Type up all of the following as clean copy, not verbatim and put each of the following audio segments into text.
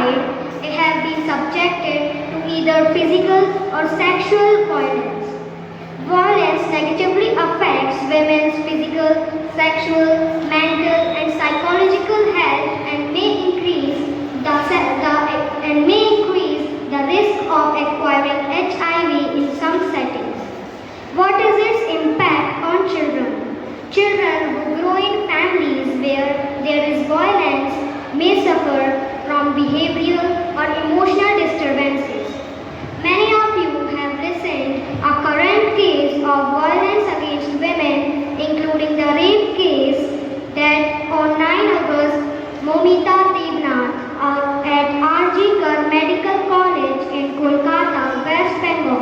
side, have been subjected to either physical or sexual violence. Violence negatively affects women's physical, sexual, mental, and psychological health and may increase the risk of acquiring HIV in some settings. What is its impact on children? Children who grow in families where there is violence may suffer from behavioral or emotional disturbances. Many of you have listened a current case of violence against women, including the rape case that on 9 August, Momita Devnath at R.G. Kar Medical College in Kolkata, West Bengal,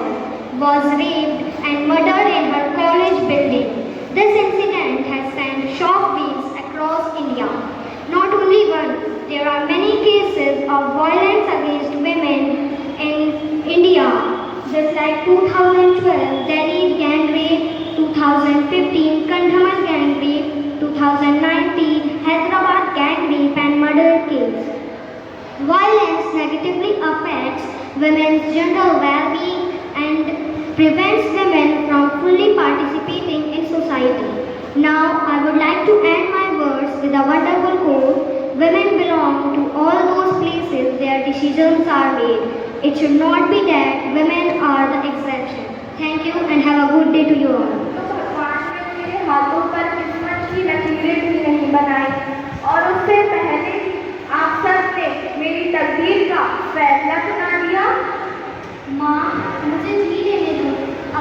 was raped and murdered in her college building. This incident has sent shockwaves across India. Not only one, there are many cases of violence against women in India, just like 2012 Delhi gang rape, 2015 Kandhaman gang rape, 2019 Hyderabad gang rape and murder case. Violence negatively affects women's general well-being and prevents women from fully participating in society. Now, I would like to end my words with a wonderful quote: women belong to all those places where decisions are made. It should not be that women are the exception. Thank you and have a good day to you all. भगवान ने मेरे हाथों पर किस्मत की लकीरें भी नहीं बनाई और उससे पहले आप सब ने मेरी तकदीर का फैसला सुना दिया। माँ, मुझे जी लेने दो।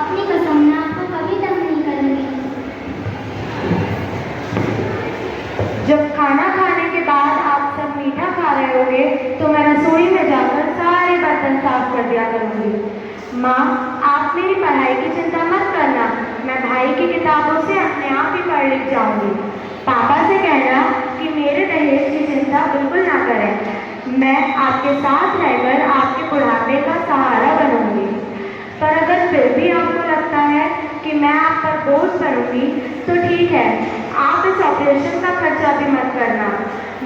अपनी कसम मैं आपको कभी तंग नहीं करूँगी। जब खाना खाने के बाद आप सब मीठा खा रहे होंगे तो मैं रसोई में जाकर सारे बर्तन साफ कर दिया करूँगी। माँ, आप मेरी पढ़ाई की चिंता मत करना, मैं भाई की किताबों से अपने आप ही पढ़ लिख जाऊँगी। पापा से कहना कि मेरे दहेज की चिंता बिल्कुल ना करें, मैं आपके साथ रहकर आपके बुढ़ापे का सहारा बनूंगी। पर अगर फिर भी आपको लगता है कि मैं आप पर बोझ बनूंगी तो ठीक है, आप इस ऑपरेशन का खर्चा भी मत करना।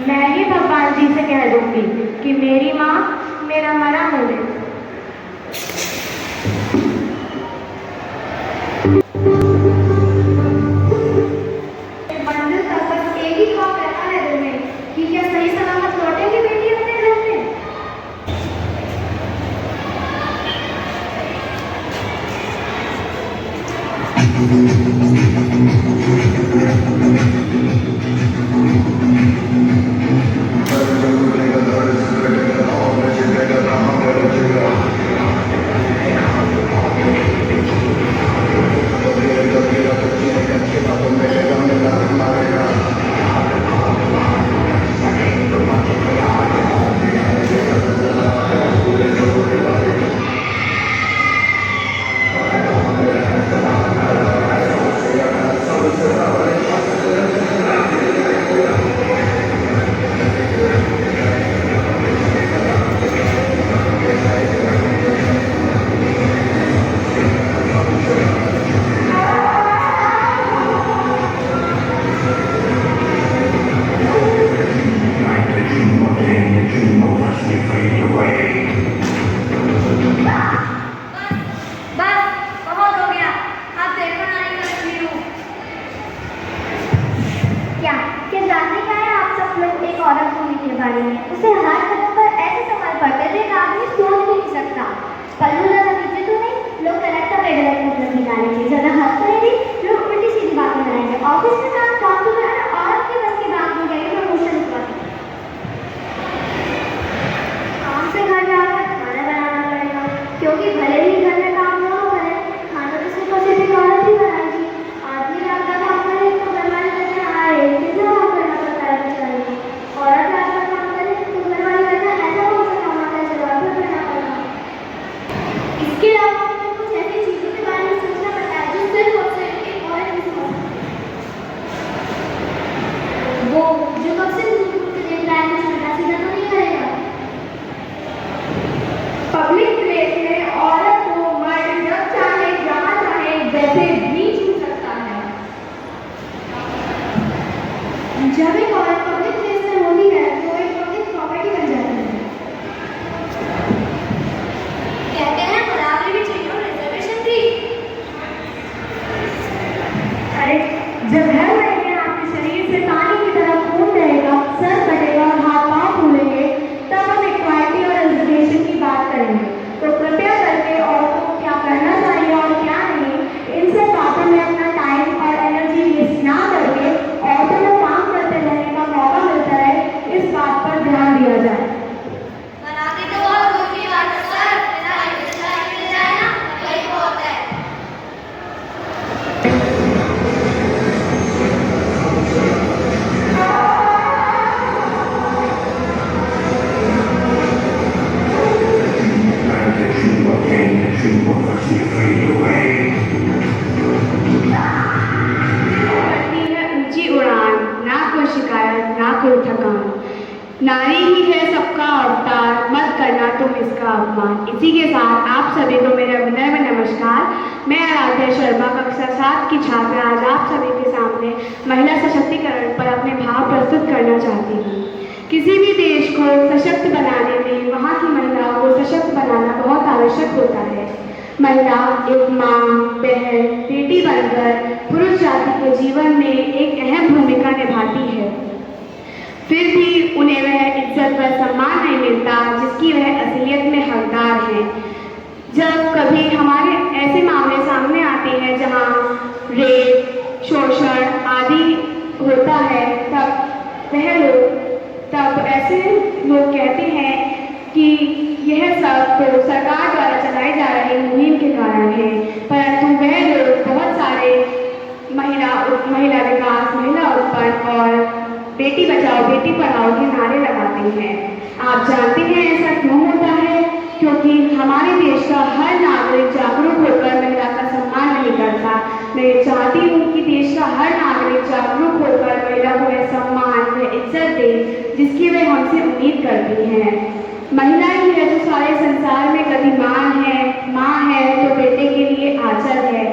मैं ही भगवान जी से कह दूंगी कि मेरी माँ मेरा मरा मुँह है। मंजिल तक बस एक ही ख्वाब रहता है दिल में कि क्या सही सलामत लौटेगी बेटी अपने घर में। उसे हर कदम पर ऐसे सवाल पड़ते थे कि आदमी सोच भी नहीं सकता। पल्लू ज़्यादा नीचे तो नहीं, लोग करेक्ट पे गलत मतलब निकालेंगे। ज़्यादा हंस तो नहीं, लोग उल्टी सीधी बातें बनाएंगे। ऑफिस में काम तो करना औरत की बस की बात नहीं करेंगे, प्रमोशन पर काम से घर जाकर खाना बनाना पड़ेगा, क्योंकि भले ही घर में काम ना हो करे, खाना तो सिर्फ और सिर्फ एक औरत ही बनाएगी। आदमी रात का काम करे तो घर वाले कहते हैं अरे कितना काम करना पड़ता है बेचारे। औरत रात का काम करे तो घर वाले कहते हैं ऐसा कौन सा काम आता है जो रात में करना पड़ता है। इसके अलावा हमें कुछ ऐसी चीज़ों के बारे में सोचना पड़ता है जो है सबका अवतार, मत करना तुम इसका अपमान। इसी के साथ आप सभी को मेरा विनम्र नमस्कार। मैं आराध्या शर्मा कक्षा 7 की छात्रा आज आप सभी के सामने महिला सशक्तिकरण पर अपने भाव प्रस्तुत करना चाहती हूँ। किसी भी देश को सशक्त बनाने में वहाँ की महिलाओं को सशक्त बनाना बहुत आवश्यक होता है। महिला एक माँ, बहन, बेटी बनकर पुरुष जाति के जीवन में एक अहम भूमिका निभाती है। फिर भी उन्हें वह इज्जत व सम्मान नहीं मिलता जिसकी वह असलियत में हकदार है। जब कभी हमारे ऐसे मामले सामने आते हैं जहाँ रेप, शोषण आदि होता है, तब ऐसे लोग कहते हैं कि यह सब तो सरकार द्वारा चलाई जा रही मुहिम के कारण है, परंतु वह लोग बहुत सारे महिला विकास, महिला उत्पन्न और बेटी बचाओ बेटी पढ़ाओ के नारे लगाते हैं। आप जानते हैं ऐसा क्यों होता है? क्योंकि हमारे देश का हर नागरिक जागरूक होकर महिला का सम्मान नहीं करता। मैं चाहती हूँ कि देश का हर नागरिक जागरूक होकर महिला को वह सम्मान, वह इज्जत दे जिसकी वह हमसे उम्मीद करती है। महिला ही है जो सारे संसार में गतिमान है। माँ है तो बेटे के लिए आंचल है।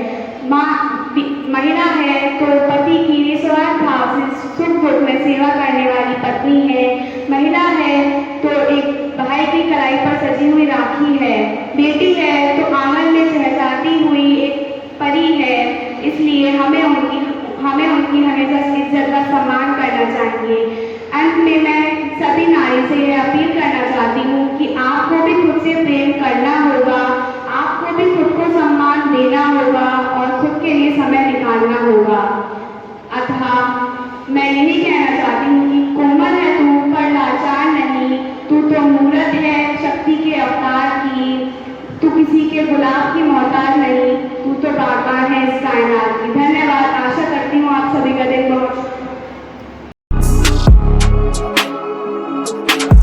महिला है तो पति की निस्वार्थ भाव से सुख दुख में सेवा करने वाली पत्नी है। महिला है तो एक भाई की कलाई पर सजी हुई राखी है। बेटी है तो आंगन में चहचहाती हुई एक परी है। इसलिए हमें उनकी हमेशा इज्जत का सम्मान करना चाहिए। अंत में मैं सभी नारी से यह अपील करना चाहती हूँ कि आपको भी खुद से प्रेम करना होगा, आपको भी खुद को सम्मान देना होगा और खुद के लिए समय निकालना होगा। अतः मैं यही कहना चाहती हूँ कि कोमल है तू पर लाचार नहीं, तू तो मूरत है शक्ति के अवतार की, तू किसी के गुलाब की मोहताज नहीं, तू तो बागबान है इस कायनात